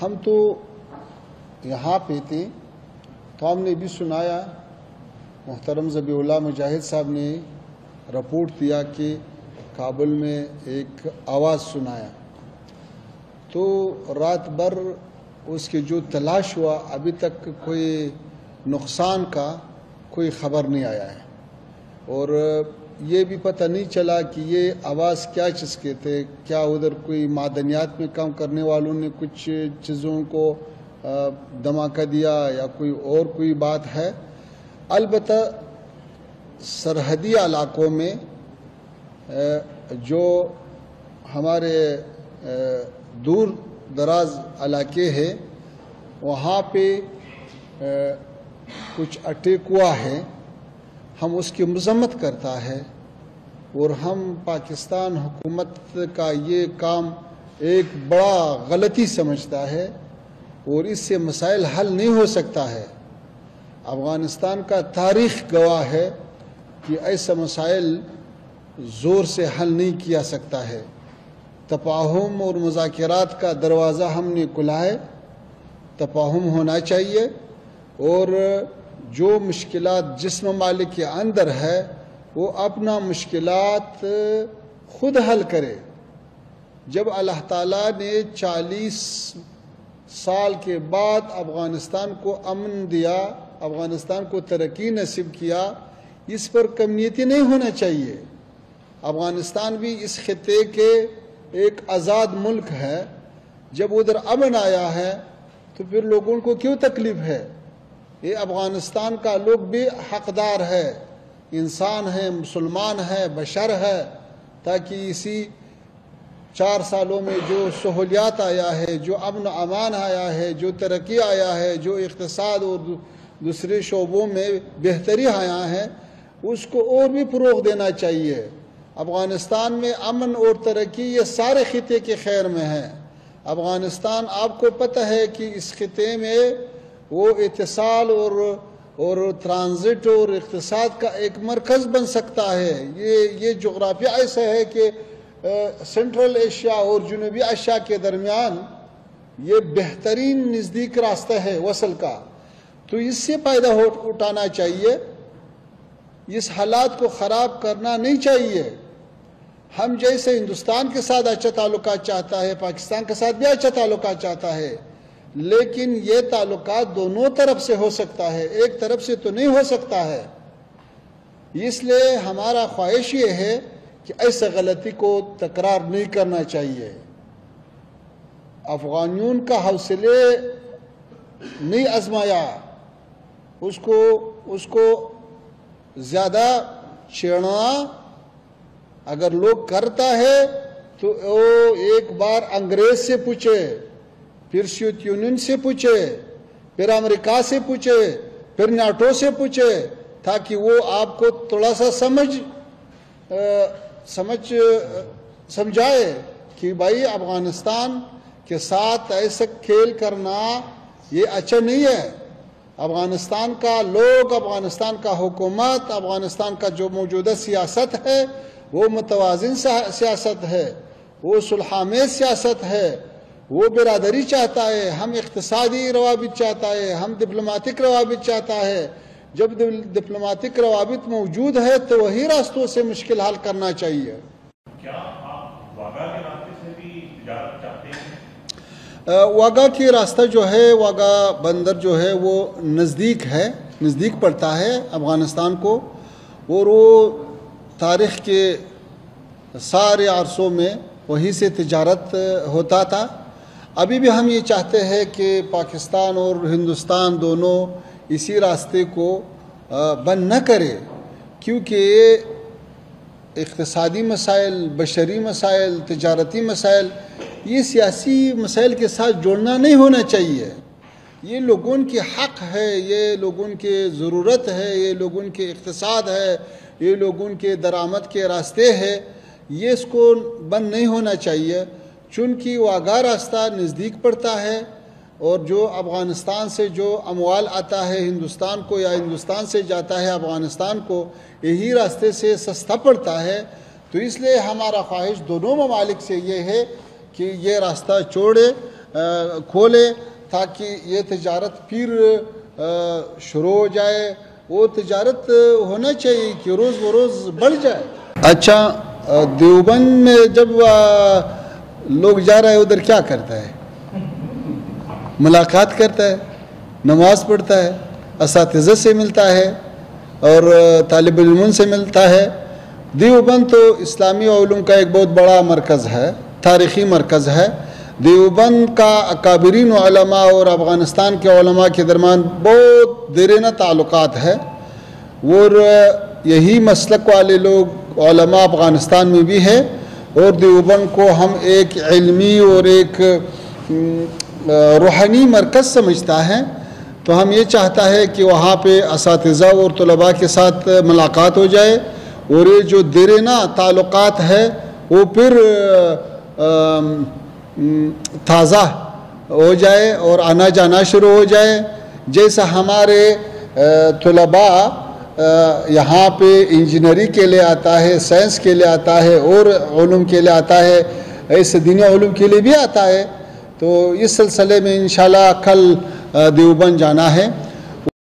ہم تو یہاں پہ تھے تو ہم نے بھی سنایا، محترم ذبیح اللہ مجاہد صاحب نے رپورٹ دیا کہ کابل میں ایک آواز سنایا، تو رات بھر اس کی جو تلاش ہوا ابھی تک کوئی نقصان کا کوئی خبر نہیں آیا ہے، اور یہ بھی پتہ نہیں چلا کہ یہ آواز کیا چیز کے تھے، کیا ادھر کوئی معدنیات میں کام کرنے والوں نے کچھ چیزوں کو دھماکہ دیا یا کوئی بات ہے۔ البتہ سرحدی علاقوں میں جو ہمارے دور دراز علاقے ہیں وہاں پہ کچھ اٹیک ہوا ہے، ہم اس کی مذمت کرتا ہے، اور ہم پاکستان حکومت کا یہ کام ایک بڑا غلطی سمجھتا ہے، اور اس سے مسائل حل نہیں ہو سکتا ہے۔ افغانستان کا تاریخ گواہ ہے کہ ایسا مسائل زور سے حل نہیں کیا سکتا ہے۔ تفاہم اور مذاکرات کا دروازہ ہم نے کھلا ہے، تفاہم ہونا چاہیے، اور جو مشکلات جس ممالک کے اندر ہے وہ اپنا مشکلات خود حل کرے۔ جب اللہ تعالیٰ نے 40 سال کے بعد افغانستان کو امن دیا، افغانستان کو ترقی نصیب کیا، اس پر کمیتی نہیں ہونا چاہیے۔ افغانستان بھی اس خطے کے ایک آزاد ملک ہے، جب ادھر امن آیا ہے تو پھر لوگوں کو کیوں تکلیف ہے؟ یہ افغانستان کا لوگ بھی حقدار ہے، انسان ہے، مسلمان ہے، بشر ہے، تاکہ اسی 4 سالوں میں جو سہولیات آیا ہے، جو امن و امان آیا ہے، جو ترقی آیا ہے، جو اقتصاد اور دوسرے شعبوں میں بہتری آیا ہے، اس کو اور بھی فروغ دینا چاہیے۔ افغانستان میں امن اور ترقی یہ سارے خطے کے خیر میں ہے۔ افغانستان آپ کو پتہ ہے کہ اس خطے میں وہ اتصال اور ٹرانزٹ اور اقتصاد کا ایک مرکز بن سکتا ہے۔ یہ جغرافیہ ایسا ہے کہ سنٹرل ایشیا اور جنوبی ایشیا کے درمیان یہ بہترین نزدیک راستہ ہے وصل کا، تو اس سے فائدہ اٹھانا چاہیے، اس حالات کو خراب کرنا نہیں چاہیے۔ ہم جیسے ہندوستان کے ساتھ اچھا تعلقات چاہتا ہے، پاکستان کے ساتھ بھی اچھا تعلقات چاہتا ہے، لیکن یہ تعلقات دونوں طرف سے ہو سکتا ہے، ایک طرف سے تو نہیں ہو سکتا ہے۔ اس لیے ہمارا خواہش یہ ہے کہ ایسے غلطی کو تکرار نہیں کرنا چاہیے۔ افغانیوں کا حوصلے نہیں آزمایا، اس کو زیادہ چھیڑنا اگر لوگ کرتا ہے تو وہ ایک بار انگریز سے پوچھے، پھر سوویت یونین سے پوچھے، پھر امریکہ سے پوچھے، پھر نیٹو سے پوچھے، تاکہ وہ آپ کو تھوڑا سا سمجھائے کہ بھائی افغانستان کے ساتھ ایسا کھیل کرنا یہ اچھا نہیں ہے۔ افغانستان کا لوگ، افغانستان کا حکومت، افغانستان کا جو موجودہ سیاست ہے وہ متوازن سیاست ہے، وہ صلح آمیز سیاست ہے، وہ برادری چاہتا ہے، ہم اقتصادی روابط چاہتا ہے، ہم ڈپلومیٹک روابط چاہتا ہے۔ جب ڈپلومیٹک روابط موجود ہے تو وہی راستوں سے مشکل حل کرنا چاہیے۔ کیا آپ واگا کے راستے سے بھی تجارت چاہتے ہیں؟ واگا کی راستہ جو ہے، واگا بندر جو ہے وہ نزدیک پڑتا ہے افغانستان کو، اور وہ تاریخ کے سارے عرصوں میں وہیں سے تجارت ہوتا تھا۔ ابھی بھی ہم یہ چاہتے ہیں کہ پاکستان اور ہندوستان دونوں اسی راستے کو بند نہ کرے، کیونکہ اقتصادی مسائل، بشری مسائل، تجارتی مسائل، یہ سیاسی مسائل کے ساتھ جوڑنا نہیں ہونا چاہیے۔ یہ لوگوں کی حق ہے، یہ لوگوں کی ضرورت ہے، یہ لوگوں کے اقتصاد ہے، یہ لوگوں کے درآمد کے راستے ہیں، یہ اس کو بند نہیں ہونا چاہیے۔ چونکہ واگا راستہ نزدیک پڑتا ہے، اور جو افغانستان سے جو اموال آتا ہے ہندوستان کو، یا ہندوستان سے جاتا ہے افغانستان کو، یہی راستے سے سستا پڑتا ہے، تو اس لیے ہمارا خواہش دونوں ممالک سے یہ ہے کہ یہ راستہ چھوڑے، کھولے تاکہ یہ تجارت پھر شروع ہو جائے. وہ تجارت ہونا چاہیے کہ روز بروز بڑھ جائے. اچھا دیوبند میں جب لوگ جا رہا ہے ادھر کیا کرتا ہے؟ ملاقات کرتا ہے, نماز پڑھتا ہے, اساتذہ سے ملتا ہے اور طالب علموں سے ملتا ہے. دیوبند تو اسلامی علوم کا ایک بہت بڑا مرکز ہے, تاریخی مرکز ہے. دیوبند کا اکابرین علماء اور افغانستان کے علماء کے درمیان بہت دیرینہ تعلقات ہے, اور یہی مسلک والے لوگ علماء افغانستان میں بھی ہے. اور دیوبند کو ہم ایک علمی اور ایک روحانی مرکز سمجھتا ہے. تو ہم یہ چاہتا ہے کہ وہاں پہ اساتذہ اور طلباء کے ساتھ ملاقات ہو جائے, اور یہ جو دیرینہ تعلقات ہے وہ پھر تازہ ہو جائے اور آنا جانا شروع ہو جائے. جیسا ہمارے طلباء یہاں پہ انجینئرنگ کے لیے آتا ہے, سائنس کے لیے آتا ہے, اور علوم کے لیے آتا ہے, ایسے دینی علوم کے لیے بھی آتا ہے. تو اس سلسلے میں انشاءاللہ کل دیوبند جانا ہے.